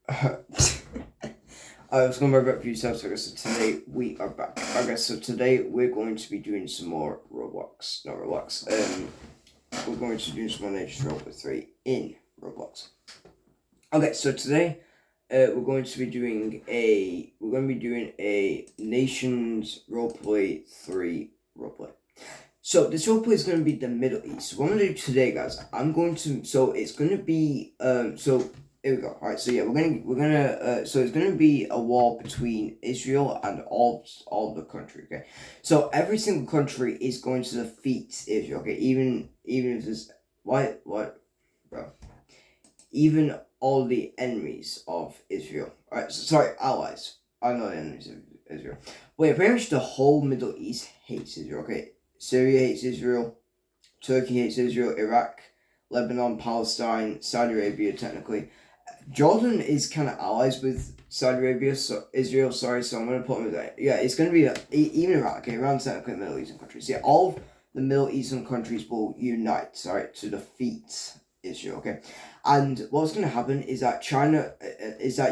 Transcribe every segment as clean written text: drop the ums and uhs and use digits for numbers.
I was going to wrap up for yourself, okay, so today we are back. Okay, so today we're going to be doing some more Roblox. Not Roblox. We're going to do some more Nature's Roleplay 3 in Roblox. Okay, so today we're going to be doing a Nations Roleplay 3 roleplay. So this roleplay is going to be the Middle East. So what I'm going to do today, guys, it's going to be, so here we go. All right, so yeah, so it's going to be a war between Israel and all the country, okay? So every single country is going to defeat Israel, okay? Even if it's, what, bro? Even all the enemies of Israel. All right, so, sorry, allies. I know the enemies of Israel. Wait, pretty much the whole Middle East hates Israel, okay? Syria hates Israel, Turkey hates Israel, Iraq, Lebanon, Palestine, Saudi Arabia, technically. Jordan is kind of allies with Saudi Arabia, so Israel, sorry, so I'm going to put them there. Yeah, it's going to be, even Iraq, okay, around technically Middle Eastern countries. Yeah, all of the Middle Eastern countries will unite, sorry, to defeat Israel, okay? And what's going to happen is that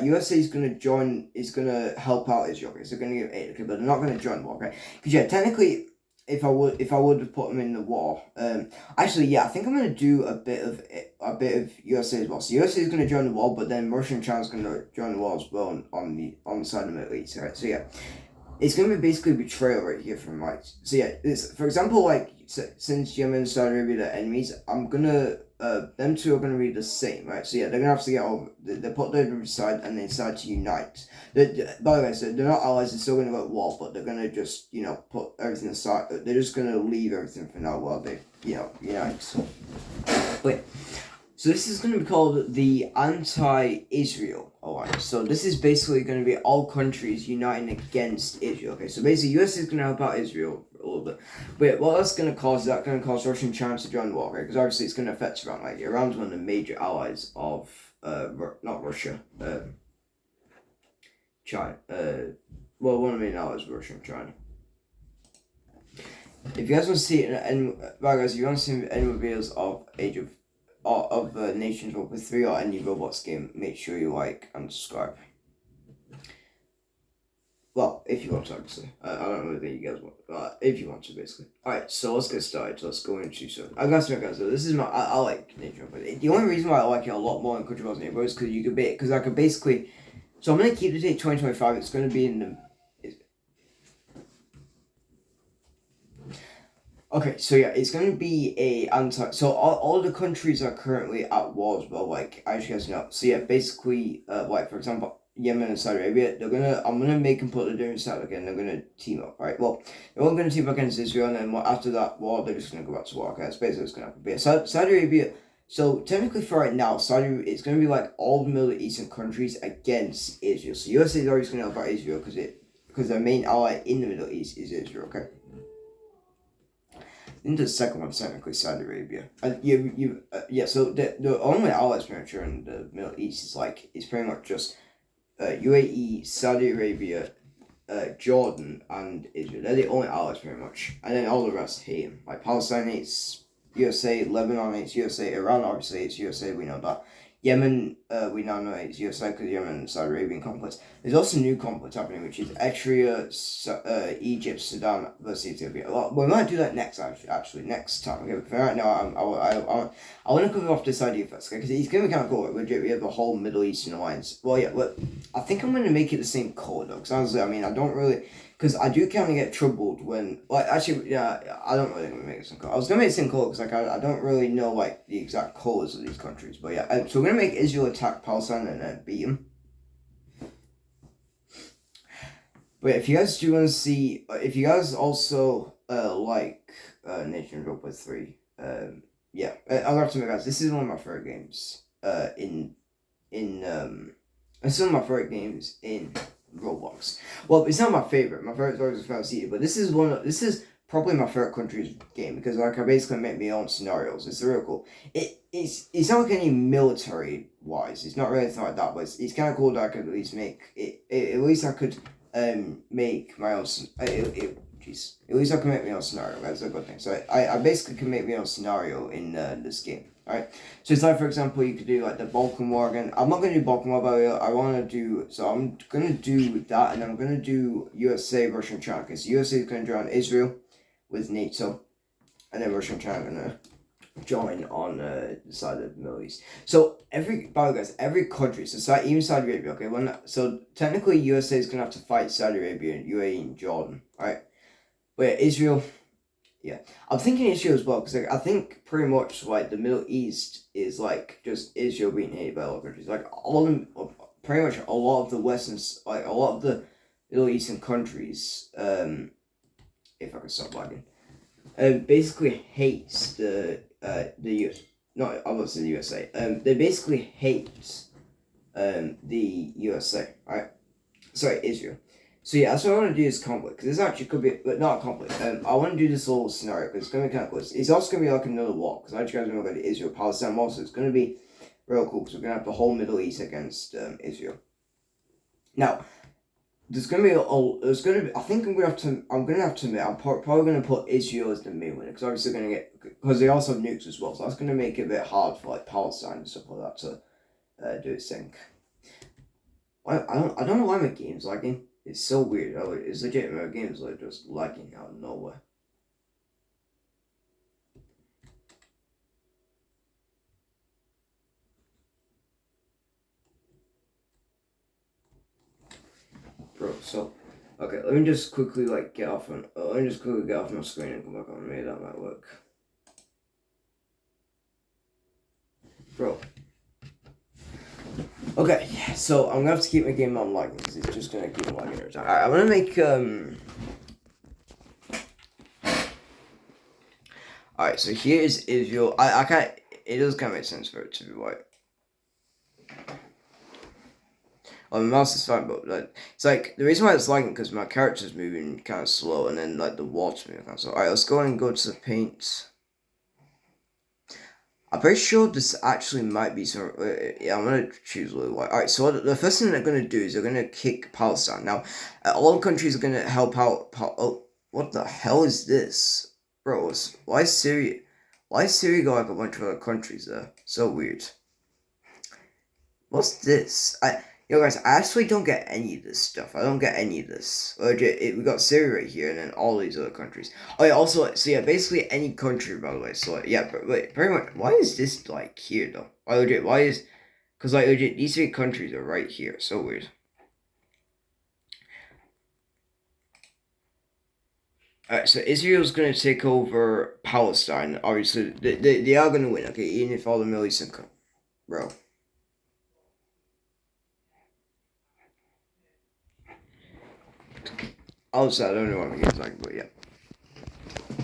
USA is going to help out Israel, okay? So they're going to give aid, okay? But they're not going to join the war, okay? Because, yeah, technically, if I would have put them in the war, actually, yeah, I think I'm gonna do a bit of USA as well. So USA is gonna join the war, but then Russia and China's gonna join the war as well on the side of the Middle East, right? So yeah, it's gonna be basically betrayal right here from like. So yeah, this, for example, like since Yemen and Saudi Arabia are enemies, I'm gonna them two are gonna be the same, right? So yeah, they're gonna have to get over. They put their side and they decide to unite. By the way, so they're not allies. They're still gonna go to war, but they're gonna just put everything aside. They're just gonna leave everything for now while they unite. Wait. So this is going to be called the Anti-Israel Alliance. So this is basically going to be all countries uniting against Israel. Okay, so basically US is going to help out Israel a little bit. But what that's going to cause is that going to cause Russia and China to join the war, okay? Because obviously it's going to affect Iran. Like Iran's one of the major allies of not Russia, China. One of the main allies of Russia and China. If you guys want to see guys, if you want to see any videos of Nations Roleplay 3 or any Roblox game, make sure you like and subscribe. Well, if you want to, obviously. I don't really think you guys want, but if you want to, basically. Alright, so let's get started. Let's go into some. I gotta say, guys, so this is I like Nature Roleplay. The only reason why I like it a lot more than Country Wars Neighborhoods is because I could basically. So I'm gonna keep the date 2025. It's gonna be in the. Okay, so yeah, it's going to be so all the countries are currently at war as well, like, as you guys know. So yeah, basically, like, for example, Yemen and Saudi Arabia, I'm gonna make them put the different side again, they're gonna team up, right? Well, they're all gonna team up against Israel, and then after that war, they're just gonna go back to war, okay? That's basically what's gonna happen. But yeah, Saudi Arabia, so technically for right now, it's gonna be like all the Middle Eastern countries against Israel. So USA is always gonna help out Israel, because their main ally in the Middle East is Israel, okay? And the second one, technically Saudi Arabia. So the only allies pretty much in the Middle East is pretty much just UAE, Saudi Arabia, Jordan, and Israel. They're the only allies pretty much, and then all the rest hate him. Like Palestine hates USA, Lebanon hates USA, Iran obviously hates USA. We know that. Yemen, we now know it's USA because Yemen and Saudi Arabian conflicts. There's also new conflicts happening, which is Eritrea, Egypt, Sudan versus Ethiopia. Well, we might do that next, actually, next time. Okay, but for right now, I want to cover off this idea first, okay? Because it's going to be kind of cool. We have the whole Middle Eastern alliance. Well, yeah, but I think I'm going to make it the same color, though. Because honestly, I mean, I don't really. Because I do kind of get troubled when, like, actually, yeah, I don't really want to make it the same color. I was going to make it the same color because, like, I don't really know, like, the exact colors of these countries. But, yeah, so we're going to make Israel attack Palestine and then beat them. But if you guys do want to see, if you guys also, like, Nation Roleplay 3, yeah, I'll have to admit, guys, this is one of my favorite games, it's one of my favorite games in Roblox. Well, it's not my favorite. My favorite is Final Fantasy, but this is probably my favorite country's game because like I basically make my own scenarios. It's real cool. It's not like any military wise. It's not really anything like that, but it's kind of cool that I could at least make it. At least I could make my own. At least I can make my own scenario. That's a good thing. So I basically can make my own scenario in this game. Alright, so it's like, for example, you could do like the Balkan War again. I'm not going to do Balkan War, but I want to do, so I'm going to do that, and I'm going to do USA, Russia, and China, because USA is going to join Israel with NATO, and then Russia and China are going to join on the side of the Middle East. So by the way, guys, every country, so even Saudi Arabia, okay, so technically USA is going to have to fight Saudi Arabia and UAE and Jordan, right? But yeah, Israel. Yeah, I'm thinking Israel as well, because like, I think pretty much like the Middle East is like just Israel being hated by other countries. Like all of them, pretty much a lot of the like a lot of the Middle Eastern countries, if I can stop lagging, basically hates the US. Not obviously the USA. They basically hate the USA. Right? Sorry, Israel. So yeah, that's what I want to do is conflict, because this actually could be, but not conflict. I want to do this little scenario, because it's going to be kind of cool. It's also going to be like another war, because I just guys know about the Israel-Palestine war, so it's going to be real cool, because we're going to have the whole Middle East against Israel. Now, there's going to be, I think I'm going to have to admit, I'm probably going to put Israel as the main winner, because obviously they're going to because they also have nukes as well, so that's going to make it a bit hard for like Palestine and stuff like that to do its thing. I don't know why my game's lagging. It's so weird. It's legit. My game's like just lagging out of nowhere. Bro, so okay, let me just quickly get off my screen and come back on. Maybe that might work. Bro. Okay, so I'm gonna have to keep my game on lagging, because it's just gonna keep on lagging every time. Alright, I'm gonna make Alright, so here's Israel. I can't, it does kind of make sense for it to be white. Oh, my mouse is fine, but like, it's like, the reason why it's lagging, because my character's moving kind of slow, and then like the water's moving kind of slow. Alright, let's go and go to the paint. I'm pretty sure this actually might be some. Yeah, I'm gonna choose blue white. Alright, so the first thing they're gonna do is they're gonna kick Palestine. Now, all the countries are gonna help out. Oh, what the hell is this, bro? Why is Syria? Why is Syria got like a bunch of other countries there? So weird. What's this? Yo guys, I actually don't get any of this stuff. I don't get any of this. We got Syria right here, and then all these other countries. Oh yeah, also, so yeah, basically any country, by the way. So like, yeah, but wait, pretty much, why is this like here though? Because like legit, these three countries are right here. So weird. Alright, so Israel's gonna take over Palestine. Obviously, they are gonna win. Okay, even if all the Middle Eastern bro. Also, I don't know what I'm getting like, but yeah.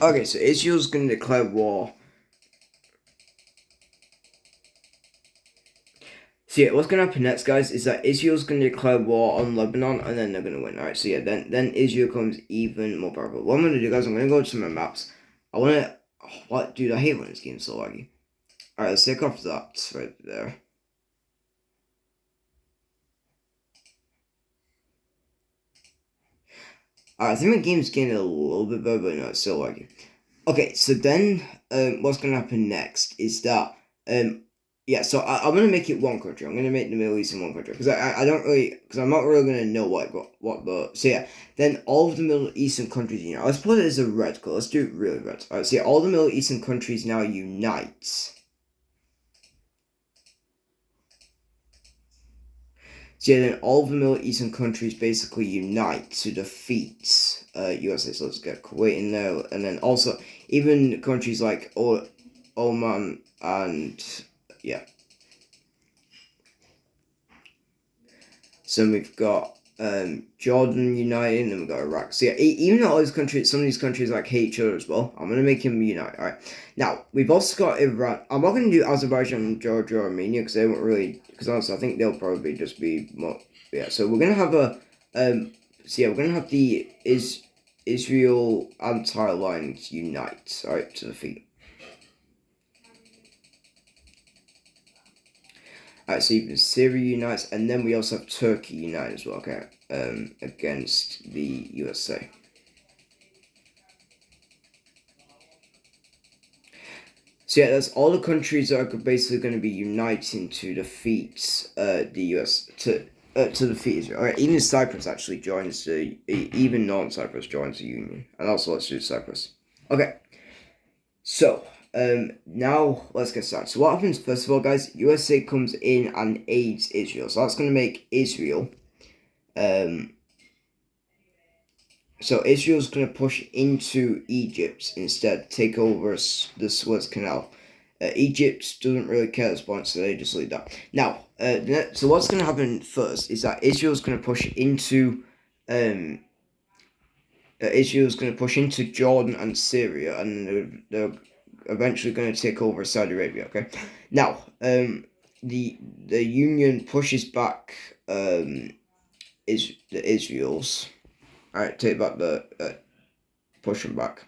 Okay, so Israel's gonna declare war. So yeah, what's gonna happen next, guys, is that Israel's gonna declare war on Lebanon, and then they're gonna win. Alright, so yeah, then Israel comes even more powerful. What I'm gonna do, guys, I'm gonna go to my maps. What, dude? I hate when this game's so laggy. Alright, let's take off that right there. Alright, I think my game's getting a little bit better, but no, it's still laggy. Okay, so then, what's gonna happen next is that, yeah, so I'm gonna make it one country. I'm gonna make the Middle East in one country, because I'm not really gonna know what so yeah, then all of the Middle Eastern countries unite. Let's put it as a red color. Let's do it really red. Alright, so yeah, all the Middle Eastern countries now unite. So yeah, then all of the Middle Eastern countries basically unite to defeat USA. So let's get Kuwait in there, and then also even countries like Oman and yeah. So we've got Jordan united, and then we've got Iraq. So yeah, even though some of these countries like hate each other as well, I'm gonna make them unite. All right. Now we've also got Iran. I'm not gonna do Azerbaijan, Georgia, or Armenia, because they won't really. Because honestly, I think they'll probably just be more. Yeah. So we're gonna have So yeah, we're gonna have the Israel anti-alliance unite. All right, to defeat. Alright, so even Syria unites, and then we also have Turkey unite as well, okay, against the USA. So So yeah, that's all the countries that are basically going to be uniting to defeat the US to defeat Israel. Alright, even Cyprus actually joins the even non-Cyprus joins the Union, and also let's do Cyprus. Okay, so now let's get started. So what happens first of all, guys? USA comes in and aids Israel, so that's going to make Israel. So Israel's going to push into Egypt instead, take over the Suez Canal. Egypt doesn't really care at this point, so they just leave that. Now, so what's going to happen first is that Israel's going to push into Jordan and Syria, and they're eventually going to take over Saudi Arabia. Okay, now the Union pushes back Israel's. All right, take back the push them back.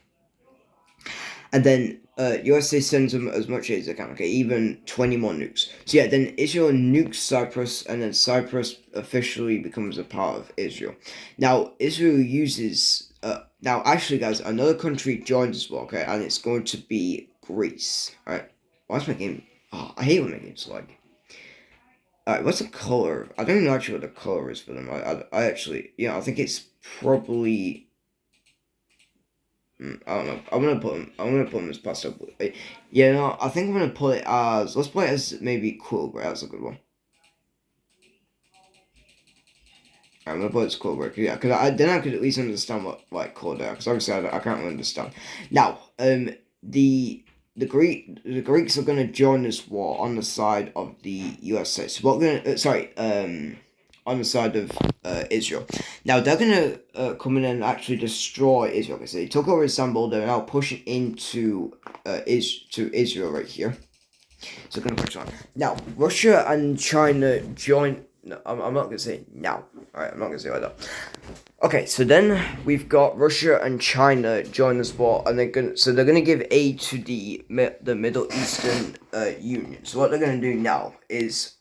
And then USA sends them as much as they can, okay, even 20 more nukes. So yeah, then Israel nukes Cyprus, and then Cyprus officially becomes a part of Israel. Now, Israel uses, now actually guys, another country joins as well, okay, and it's going to be Greece, alright? Why's my game, oh, I hate when my game's like. Alright, what's the color? I don't know actually what the color is for them. I actually, yeah, I think it's probably... I don't know. I'm gonna put them as pastel blue. Yeah, no, I think I'm gonna put it as. Let's put it as maybe cool gray. That's a good one. I'm gonna put it as cool gray. Yeah, because then I could at least understand what like color they are. Because obviously I can't really understand. Now, the Greeks are gonna join this war on the side of the USA. So what we're gonna on the side of Israel. Now they're gonna come in and actually destroy Israel. Okay, so they took over Istanbul. They're now pushing into Israel right here. So we're gonna push on. Now Russia and China join. No, I'm not gonna say now. All right, I'm not gonna say like that. Okay, so then we've got Russia and China join this war, and they're gonna give aid to the Middle Eastern Union. So what they're gonna do now is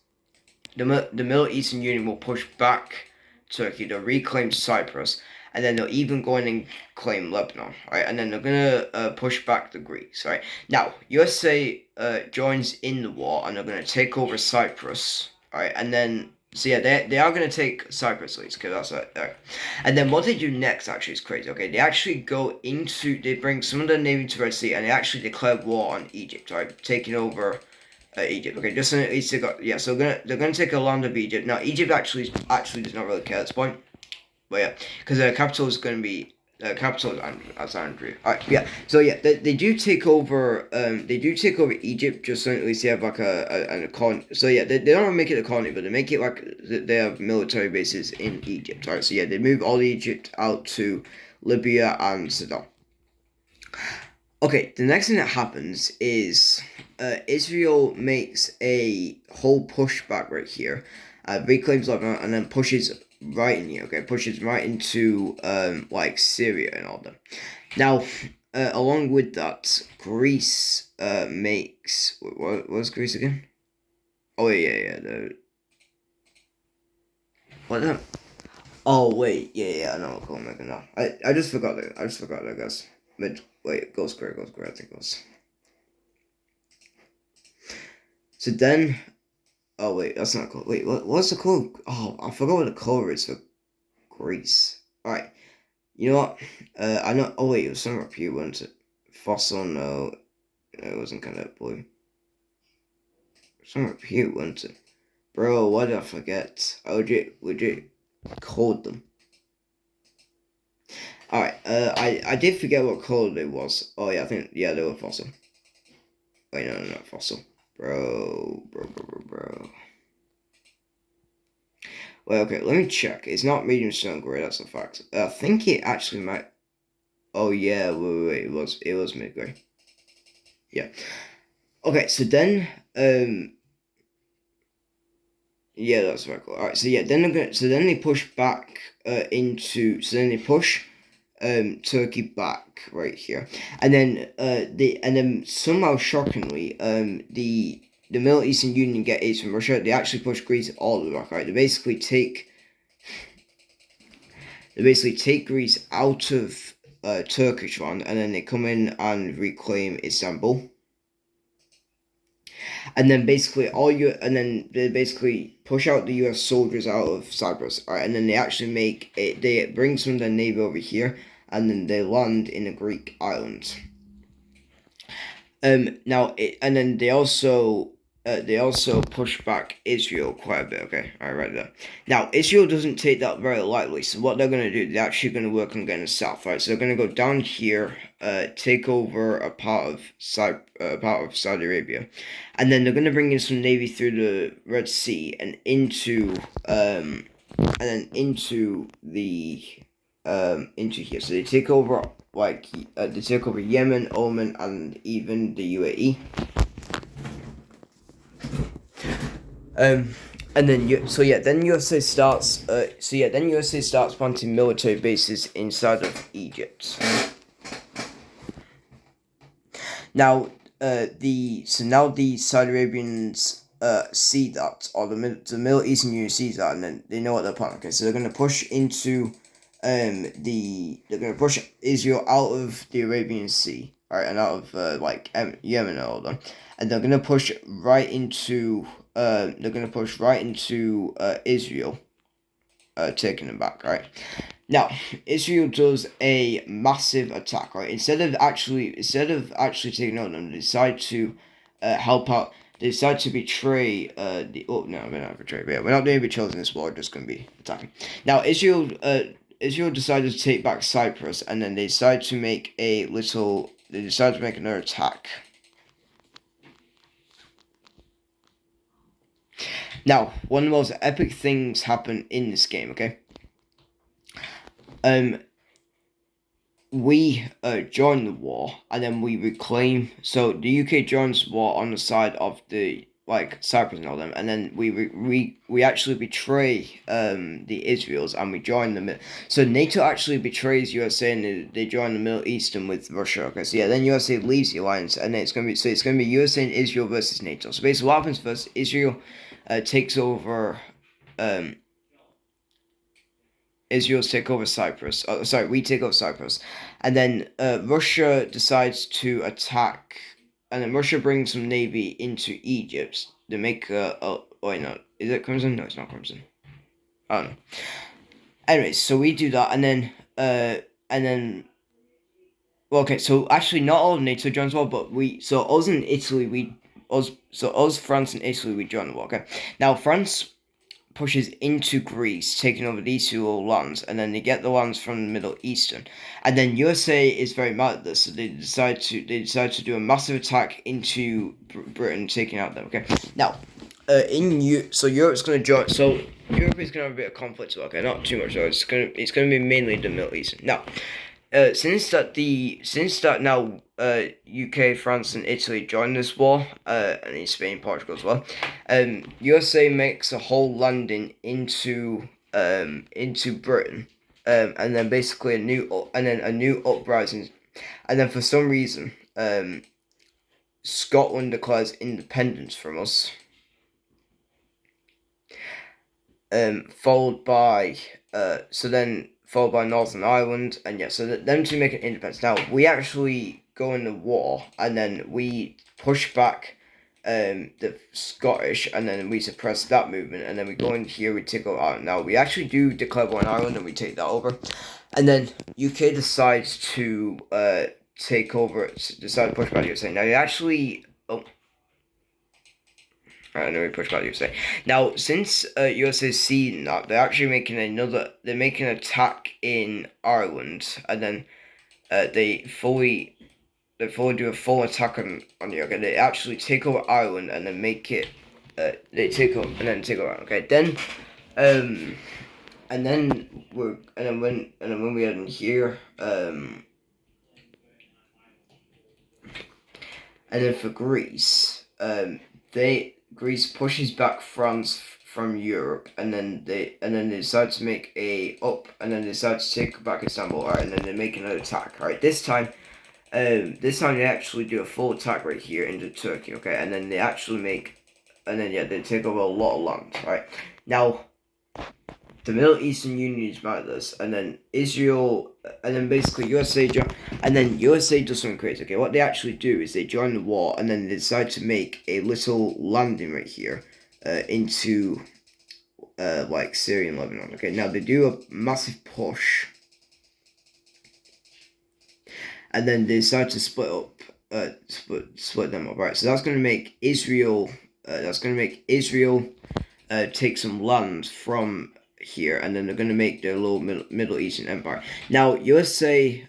the Middle Eastern Union will push back Turkey to reclaim Cyprus, and then they'll even go in and claim Lebanon, right? And then they're gonna push back the Greeks, right? Now, USA joins in the war, and they're gonna take over Cyprus, right? And then, so yeah, they are gonna take Cyprus at least, because that's right. And then what they do next actually is crazy, okay? They actually they bring some of the navy to Red Sea, and they actually declare war on Egypt, right? Taking over Egypt. Okay, just at least they got so they're gonna take a land of Egypt. Now Egypt actually does not really care at this point, but yeah, because the capital is gonna be capital is Alexandria. Alright, yeah. So yeah, they do take over Egypt just so at least they have like an economy. So yeah, they don't make it a colony, but they make it like they have military bases in Egypt. Alright, so yeah, they move all Egypt out to Libya and Sudan. Okay, the next thing that happens is Israel makes a whole pushback right here, reclaims Lebanon, and then pushes right in here. Okay, pushes right into like Syria and all that. Now, along with that, Greece makes what was Greece again? Oh yeah. What the? Oh wait, yeah. I know what I'm making now. I just forgot that, guys. Wait, goes square, I think it was. So then, oh wait, that's not cool. Wait, what's the color? Oh, I forgot what the color is for Greece. Alright, you know what? I know, oh wait, it was somewhere up here, wasn't it? Fossil, no, it wasn't kind of blue. Somewhere up here, wasn't it? Bro, why did I forget? I legit called them. Alright, I did forget what color it was. Oh yeah, I think, yeah, they were fossil. Wait, no, not fossil. Bro. Wait, okay, let me check. It's not medium stone gray, that's a fact. I think it actually might... Oh yeah, wait, it was mid-gray. Yeah. Okay, so then, yeah, that's right. Alright, so yeah, then they push back then they push Turkey back right here, and then somehow shockingly the Middle Eastern Union get aid from Russia. They actually push Greece all the way back. Right, they basically take Greece out of Turkish land, and then they come in and reclaim Istanbul. And then basically they basically push out the U.S. soldiers out of Cyprus, all right, and then they actually they bring some of their navy over here, and then they land in the Greek islands. And then they also push back Israel quite a bit. Okay, all right there. Now Israel doesn't take that very lightly. So what they're gonna do, they're actually gonna work on getting south. Right, so they're gonna go down here, take over a part of Saudi Arabia, and then they're gonna bring in some navy through the Red Sea and into into here. So they take over they take over Yemen, Oman, and even the UAE. And then then USA starts. Then USA starts planting military bases inside of Egypt. Now, the Saudi Arabians see that, or the Middle Eastern Union sees that, and then they know what they're planning. Okay, so they're gonna push into they're gonna push Israel out of the Arabian Sea, right, and out of Yemen and all them, and they're gonna push right into Israel, taking them back, right. Now, Israel does a massive attack, right? Instead of actually taking on them, they decide to help out. They decide to betray we're not betray, but yeah, we're not doing betrayals in this war, we're just gonna be attacking. Now, Israel decided to take back Cyprus, and then they decided to make another attack. Now, one of the most epic things happened in this game, okay? We join the war, and then we reclaim. So the UK joins the war on the side of the Cyprus and all them, and then we actually betray the Israels, and we join them. So NATO actually betrays USA, and they join the Middle Eastern with Russia. Okay, so yeah, then USA leaves the alliance, and then it's gonna be USA and Israel versus NATO. So basically, what happens first? Israel takes over. Israel's take over Cyprus. Oh, sorry, we take over Cyprus, and then Russia decides to attack, and then Russia brings some navy into Egypt. They make wait, no, is it Crimson? No, it's not Crimson. I don't know. Anyways, so we do that, and then well, okay, so actually not all of NATO joins the war, but us and Italy, France and Italy, we join the war. Okay, now France pushes into Greece, taking over these two little lands, and then they get the lands from the Middle Eastern, and then USA is very mad at this, so they decide to do a massive attack into Britain, taking out them. Okay, now, Europe's gonna join. So Europe is gonna have a bit of conflict. So okay, not too much. So it's gonna be mainly the Middle Eastern now. Since that now UK, France, and Italy joined this war, and in Spain, Portugal as well, USA makes a whole landing into Britain, and then basically a new uprising, and then for some reason, Scotland declares independence from us, followed by Northern Ireland, and yeah, so them two make an independence. Now, we actually go into war, and then we push back the Scottish, and then we suppress that movement, and then we go in here, we take over Ireland. Now, we actually do declare war on Ireland, and we take that over, and then UK decides to take over, decide to push back USA. Now, you actually... I know we push back USA. Now, since USA's seen that, they're actually making an attack in Ireland, and then they fully do a full attack on the UK. They actually take over Ireland, and then they take over Ireland. Okay, then when we are in here, and then for Greece, Greece pushes back France from Europe, and then they decide to decide to take back Istanbul, right, and then they make another attack, right. This time they actually do a full attack right here into Turkey, okay, and then they take over a lot of land, right. Now, the Middle Eastern Union is mad at this, and then Israel, and then basically USA, and then USA does something crazy. Okay, what they actually do is they join the war, and then they decide to make a little landing right here, into, like Syria and Lebanon. Okay, now they do a massive push, and then they decide to split up, split them up. Right, so that's gonna make Israel. Take some land from here, and then they're going to make their little Middle Eastern empire. Now USA,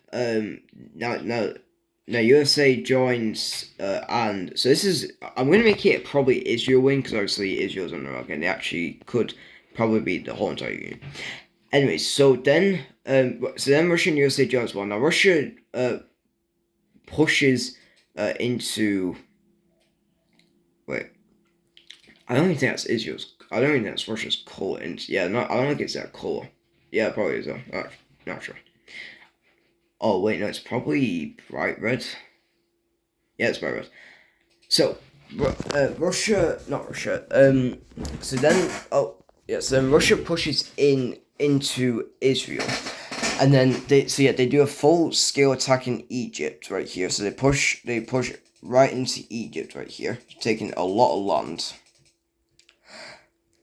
now USA joins, and so this is, I'm going to make it probably Israel win, because obviously Israel's on the rock, and they actually could probably beat the whole entire union. Anyway, so then Russia and USA joins one. Now Russia pushes into, wait, I don't even think that's Israel's. I don't even think that's Russia's color. Yeah, no, I don't think it's that color. Yeah, it probably is though. Not sure. Oh wait, no, it's probably bright red. Yeah, it's bright red. So, Russia, not Russia. So then, so then Russia pushes into Israel, and then they do a full scale attack in Egypt right here. So they push right into Egypt right here, taking a lot of land.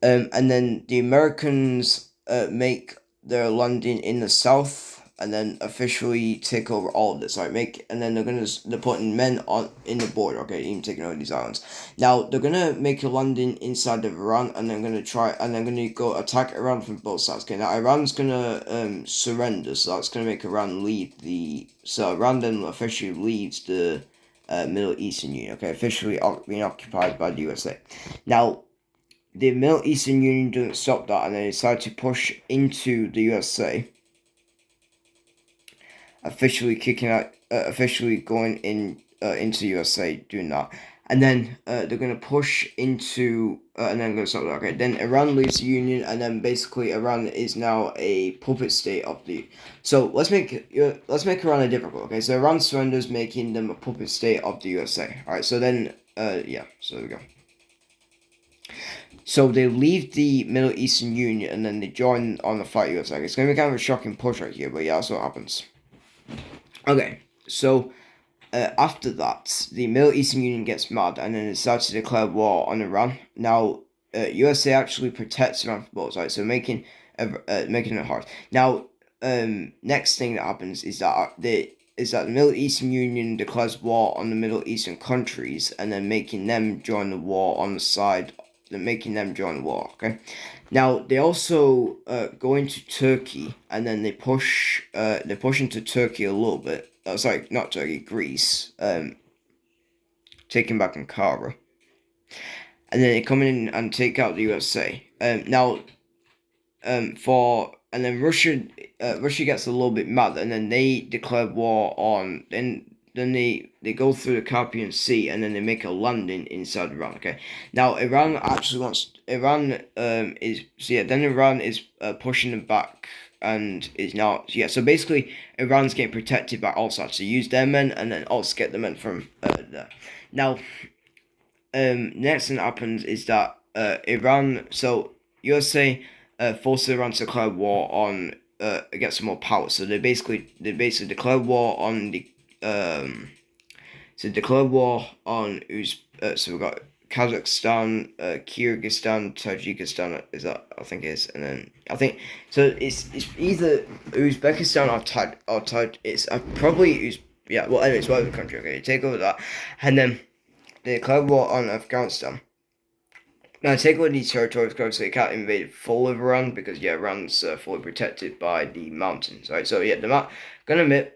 And then the Americans make their landing in the south, and then officially take over all of this. Right, and then they're putting men in the border. Okay, even taking over these islands. Now they're gonna make a landing inside of Iran, and they're gonna go attack Iran from both sides. Okay, now Iran's gonna surrender, so that's gonna make Iran leave So Iran then officially leaves the Middle Eastern Union. Okay, officially being occupied by the USA. Now, the Middle Eastern Union didn't stop that, and they decided to push into the USA, officially going into USA, doing that, and then they're gonna push into, and then gonna stop that. Okay, then Iran leaves the Union, and then basically Iran is now a puppet state of the. So let's make Iran a difficult. Okay, so Iran surrenders, making them a puppet state of the USA. All right, so then so there we go. So they leave the Middle Eastern Union, and then they join on the fight USA. It's going to be kind of a shocking push right here, but yeah, that's what happens. Okay, so after that, the Middle Eastern Union gets mad, and then it starts to declare war on Iran. Now, USA actually protects Iran from both sides, so making it hard. Now, next thing that happens is that the Middle Eastern Union declares war on the Middle Eastern countries, and then making them join the war on the side. Making them join the war. Okay, now they also go into Turkey, and then they push into Turkey a little bit. Sorry, not Turkey, Greece. Taking back Ankara, and then they come in and take out the USA. And then Russia gets a little bit mad, and then they declare war on. Then they go through the Caspian Sea, and then they make a landing inside Iran. Okay, now Iran is pushing them back, and is now so basically Iran's getting protected by all sides. So use their men, and then also get the men from there. Now, next thing that happens is that Iran. So USA forces Iran to declare war on get some more power. So they basically declare war on the. So declare war on so we've got Kazakhstan, Kyrgyzstan, Tajikistan, is that, I think it is, and then I think so it's either Uzbekistan or it's probably well, anyway, it's whatever country. Okay, take over that, and then they declare war on Afghanistan. Now take over these territories because they can't invade full of Iran, because Iran's fully protected by the mountains, right? So they're gonna admit.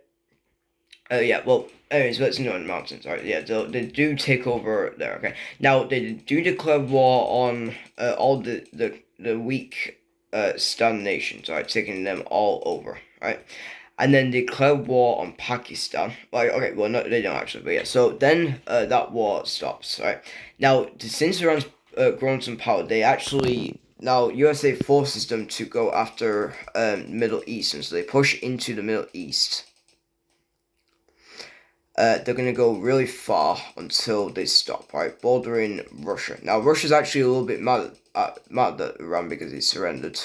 Anyways, let's know in the mountains, right? Yeah, they do take over there, okay? Now, they do declare war on all the weak stand nations, right? Taking them all over, right? And then declare war on Pakistan. Like, okay, well, no, they don't actually, but yeah. So then that war stops, right? Now, since Iran's grown some power, they actually... Now, USA forces them to go after Middle East, and so they push into the Middle East. They're going to go really far until they stop, right? Bordering Russia. Now, Russia's actually a little bit mad at Iran because he surrendered.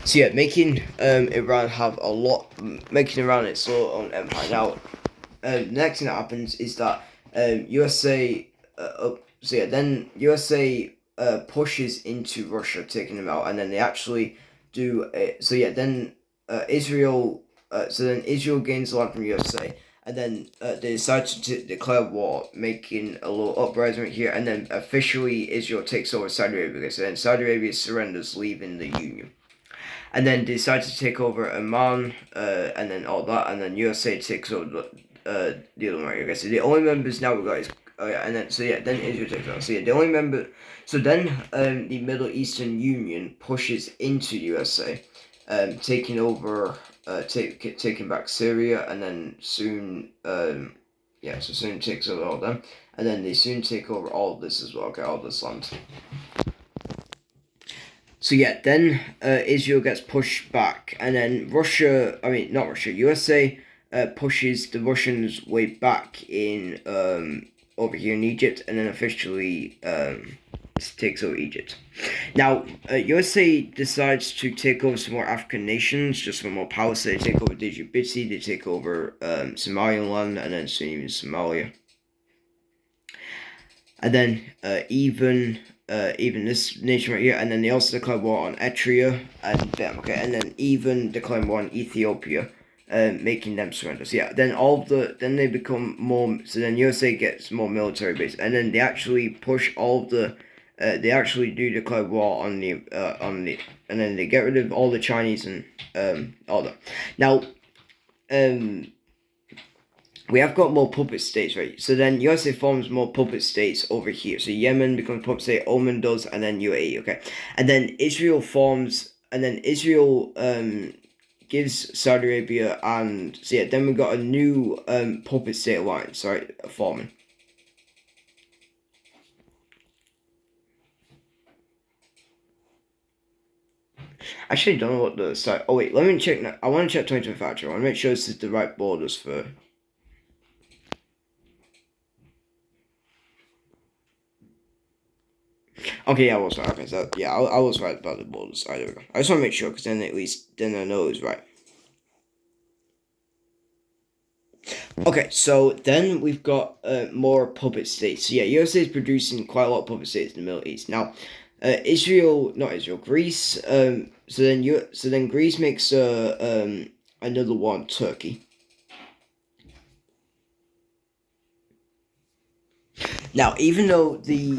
So yeah, making Iran have a lot, making Iran its own empire. Now, the next thing that happens is that USA, then USA pushes into Russia, taking them out, and then they actually do. Then Israel, then Israel gains land from USA, and then they decide to declare war, making a little uprising right here, and then officially Israel takes over Saudi Arabia. So then Saudi Arabia surrenders, leaving the Union. And then decide to take over Oman, and then all that, and then USA takes over the other one. Okay, so the only members now we got is then Israel takes over. So yeah, the only member. So then the Middle Eastern Union pushes into USA, taking over, taking back Syria, and then soon soon takes over all them, and then they soon take over all of this as well. Okay, all this land. So yeah, then Israel gets pushed back, and then not Russia, USA pushes the Russians way back in over here in Egypt, and then officially takes over Egypt. Now, USA decides to take over some more African nations, just for more power. So they take over Djibouti, they take over Somaliland, and then soon even Somalia. And then even this nation right here, and then they also declare war on Eritrea, and them, okay, and then even declare war on Ethiopia, making them surrender. So yeah, then they become more. So then USA gets more military base, and then they actually push all of the. They actually do declare war on the, and then they get rid of all the Chinese and all that. Now, we have got more puppet states, right? So then USA forms more puppet states over here. So Yemen becomes puppet state, Oman does, and then UAE, okay? And then Israel forms, and then Israel gives Saudi Arabia, and so yeah, then we got a new puppet state alliance, right, forming. Actually, don't know what the site. Oh wait, let me check now. I want to check 2025. I want to make sure this is the right borders for. Okay, yeah, I was right. Okay, so yeah, I was right about the borders. Alright, there we go. I just want to make sure, because then at least then I know it was right. Okay, so then we've got more puppet states. So yeah, USA is producing quite a lot of puppet states in the Middle East. Now, Greece. So then Greece makes another one, Turkey. Now, even though the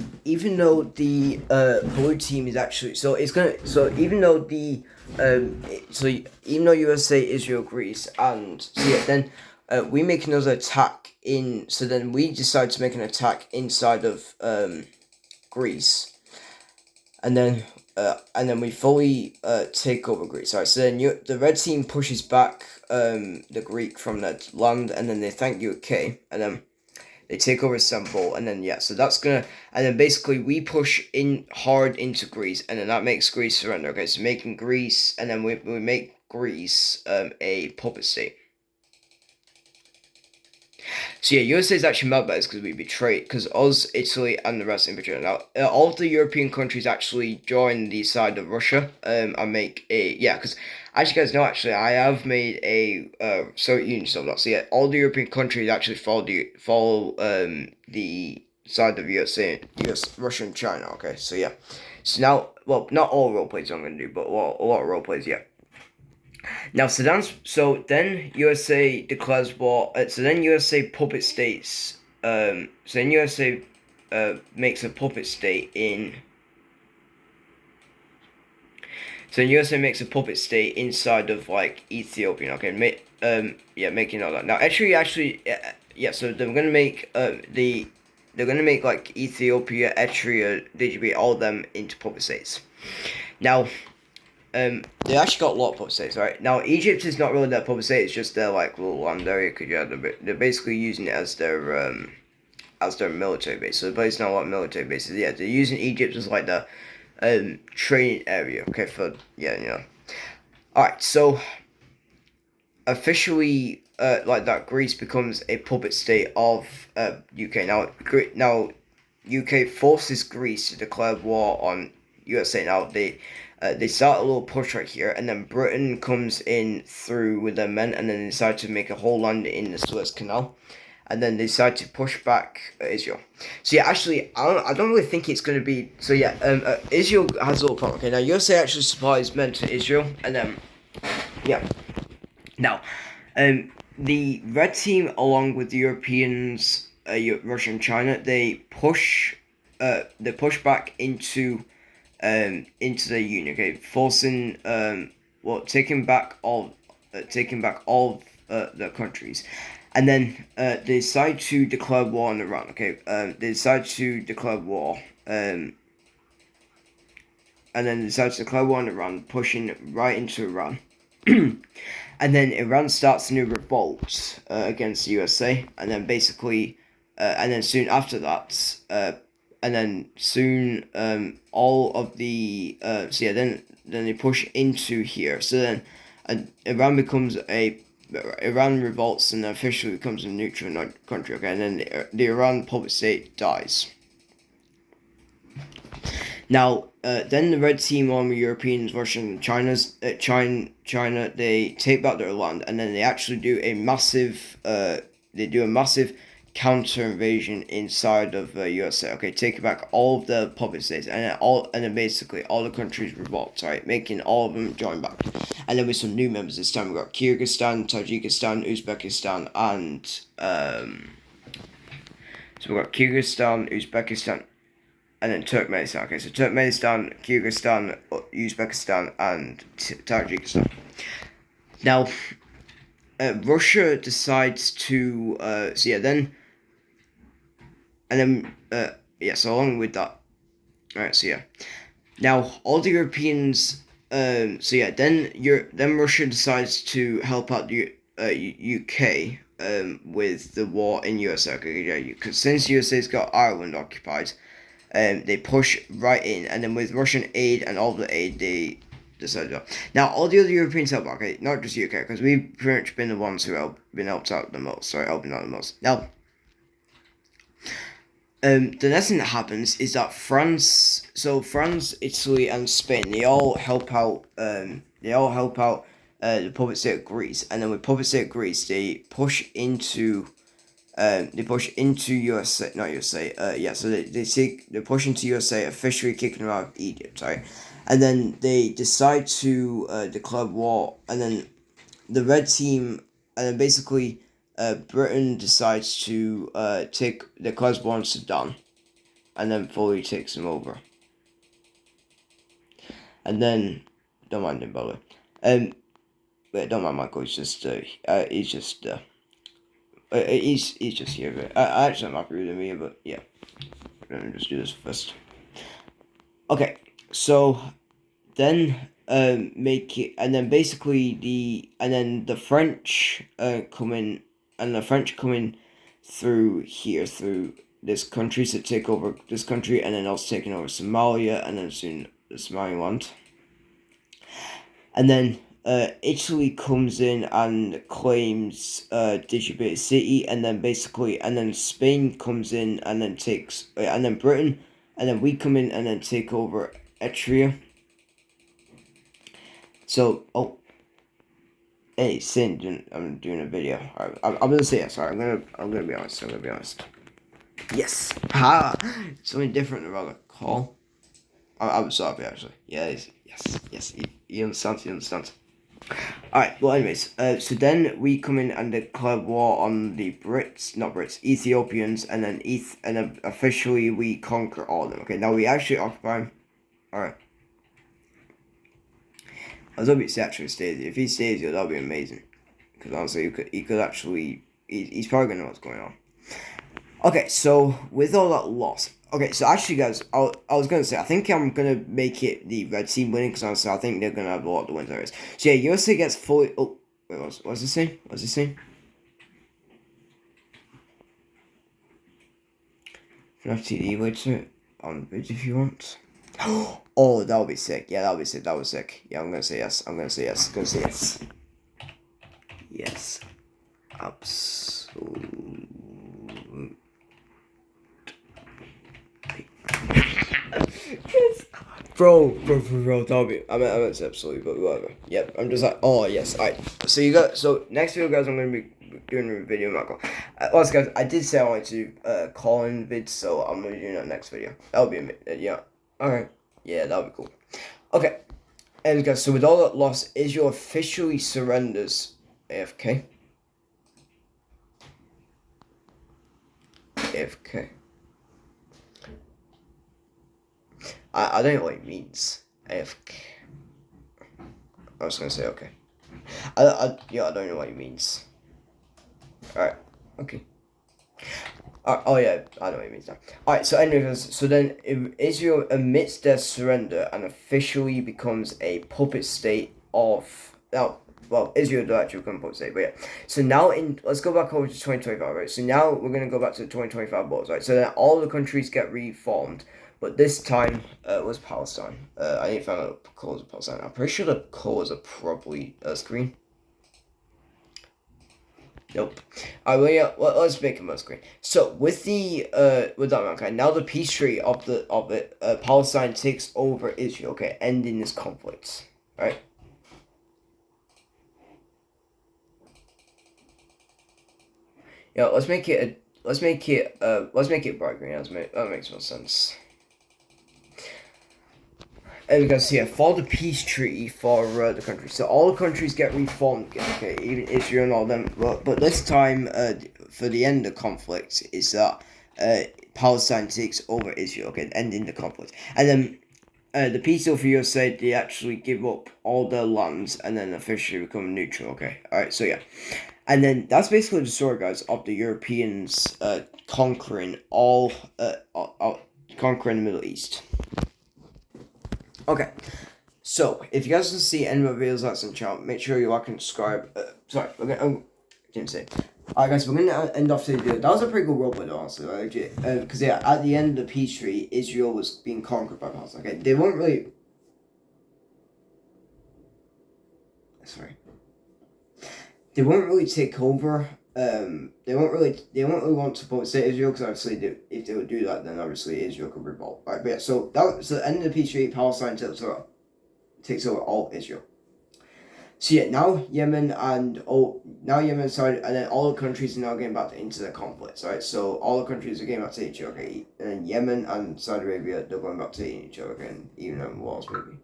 blue team is actually even though USA, Israel, Greece, and so yeah, then we make another attack in. So then we decide to make an attack inside of Greece, and then we fully take over Greece. Alright, so then the red team pushes back the Greek from that land, and then they thank UK, and then they take over Istanbul, and then so that's gonna, and then basically we push in hard into Greece, and then that makes Greece surrender. Okay, so making Greece, and then we make Greece a puppet state. So yeah, USA is actually mad by this because we betrayed, because us, Italy, and the rest in betrayed. Now, all of the European countries actually join the side of Russia, and make because as you guys know, actually, I have made a Soviet Union stuff. So yeah, all the European countries actually follow the side of USA, Russia, and China. Okay, so yeah, so now, well, not all role plays I'm gonna do, but a lot of role plays, yeah. Now, so then USA declares war. So then USA puppet states. So then USA makes a puppet state in. So then USA makes a puppet state inside of like Ethiopia. Okay, making all that. Now, So they're gonna make they're gonna make like Ethiopia, Eritrea, Djibouti, all of them into puppet states. Now, they actually got a lot of puppet states, right? Now, Egypt is not really their puppet state, it's just their, like, little land area, because, yeah, they're basically using it as their military base. So, but it's not a lot of military bases. Yeah, they're using Egypt as, like, the, training area, okay, for, Alright, so, officially, like that, Greece becomes a puppet state of, UK. Now, UK forces Greece to declare war on USA. Now they start a little push right here, and then Britain comes in through with their men, and then they decide to make a whole land in the Suez Canal, and then they decide to push back Israel. So yeah, actually, I don't really think it's going to be. So yeah, Israel has a little problem. Okay, now USA actually supplies men to Israel, and then yeah, now, the red team along with the Europeans, Russia and China, they push back into the Union, okay, forcing taking back all of the countries, and then they decide to declare war on Iran. Okay, they decide to declare war. And then decide to declare war on Iran, pushing right into Iran. And then Iran starts a new revolt against the USA, and then basically, and then soon after that, and then soon all of the so yeah, then they push into here. So then Iran revolts and officially becomes a neutral country. Okay, and then the Iran public state dies. Now, then the red team, along with Europeans, Russia, and China, they take back their land, and then they actually do a massive, counter invasion inside of USA. Okay, take back all of the puppet states, and then basically all the countries revolt, right, making all of them join back. And then with some new members this time, we got Kyrgyzstan, Tajikistan, Uzbekistan, and so we got Kyrgyzstan, Uzbekistan, and then Turkmenistan. Okay, so Turkmenistan, Kyrgyzstan, Uzbekistan, and Tajikistan. Now, Russia decides to so along with that, alright, so yeah, now all the Europeans, then Russia decides to help out the UK with the war in USA. Okay, yeah, because since USA's got Ireland occupied. They push right in, and then with Russian aid and all the aid, they decided to. Now, all the other Europeans help, okay, not just UK, because we've pretty much been the ones who been helped out the most, helping out the most. Now, the next thing that happens is that France, Italy, and Spain, they all help out, the puppet state of Greece, and then with puppet state of Greece, they push into USA, not USA, so they push into USA, officially kicking them out of Egypt, right? And then they decide to declare war, and then the red team, and then basically Britain decides to declares war on Sudan, and then fully takes them over. And then, don't mind him, by the way. Don't mind Michael, he's just here, but I actually am not rude to me, but yeah. Let me just do this first. Okay, so then make it, and then basically the French come in, and the French come in through this country to take over this country, and then also taking over Somalia, and then soon the Somaliland. And then Italy comes in and claims Djibouti City, and then Spain comes in and then takes, and then Britain, and then we come in and then take over Eritrea. So, hey, Sin, I'm doing a video. I'm gonna say yes. Sorry, I'm gonna be honest. Yes, something different about the call. I'm sorry, actually. Yeah, yes. He understands. Alright, well anyways, so then we come in and declare war on the Ethiopians, and then officially we conquer all of them. Okay, now we actually occupy. Alright. I was hoping he actually stays. If he stays here, that'll be amazing. Because honestly, he could actually, he's probably gonna know what's going on. Okay, so with all that loss, okay, so actually, guys, I was gonna say, I think I'm gonna make it the red team winning, because honestly, I think they're gonna have a lot of the wins areas. So yeah, USA gets fully. Oh, wait, what's this saying? What's this saying? FNAF TD, wait to it on the bridge if you want. Oh, that would be sick. Yeah, that would be sick. That was sick. Yeah, I'm gonna say yes. Yes. Absolutely. Bro, that'll be. I meant to absolutely, but whatever. Yep, I'm just like, oh yes, alright. So next video, guys, I'm gonna be doing a video. I'm not going. Also, guys, I did say I wanted to call in vids, so I'm gonna be doing that next video. That'll be yeah. Alright, yeah, that'll be cool. Okay, and guys, so with all that loss, Israel officially surrenders AFK. AFK. I don't know what it means. AFK. I was gonna say okay. I don't know what it means. Alright, okay. Oh yeah, I know what it means now. Alright, so anyways, so then Israel admits their surrender and officially becomes a puppet state of well, Israel do actually become a puppet state, but yeah. So now let's go back over to 2025, right? So now we're gonna go back to the 2025 wars, right? So then all the countries get reformed, but this time was Palestine. I didn't find out the colours of Palestine. I'm pretty sure the colours are probably green. Nope. Well, yeah, let's make them screen. So with that, okay, now the peace treaty of it, Palestine takes over Israel, okay, ending this conflict, right? Yeah, let's make it bright green. That makes more sense. And because yeah, for the peace treaty for the country, so all the countries get reformed again. Okay, even Israel and all them. But this time, for the end of conflict, is that Palestine takes over Israel. Okay, ending the conflict, and then the peace officials said they actually give up all their lands and then officially become neutral. Okay, all right. So yeah, and then that's basically the story, guys, of the Europeans conquering conquering the Middle East. Okay, so if you guys want to see any more videos like this on the channel, make sure you like and subscribe. Sorry, didn't say. Alright, guys, we're gonna end off today's video. That was a pretty good roleplay, though, honestly, legit. Because yeah, at the end of the peace treaty, Israel was being conquered by Palestine. Okay, they weren't really. Sorry. They won't really take over. They won't really want to support state Israel because obviously if they would do that, then obviously Israel could revolt. Right, but yeah, so the end of the peace treaty, Palestine takes over all Israel. So yeah, now Yemen started, and then all the countries are now getting back into the conflicts. Right, so all the countries are getting back to each other. Okay? And then Yemen and Saudi Arabia, they're going back to each other again, even in wars maybe.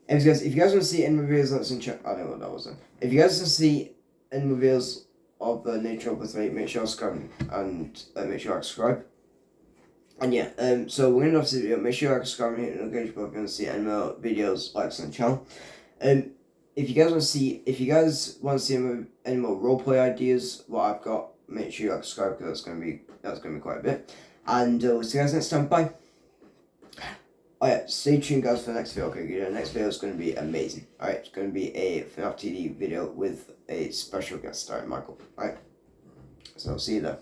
And if you guys want to see any videos, let's check. I don't know what that was then. If you guys want to see any videos of the nature of the threat, make sure to subscribe and make sure to subscribe. And yeah, so we're gonna obviously video. Make sure to subscribe and hit the notification bell if you want to see any more videos like this on the channel. If you guys want to see any more roleplay ideas, what I've got, make sure you subscribe because that's gonna be quite a bit. And we'll see you guys next time. Bye. Oh yeah, stay tuned, guys, for the next video. Okay, the next video is going to be amazing. Alright, it's going to be a FNAF TD video with a special guest star, Michael. Alright, so see you there.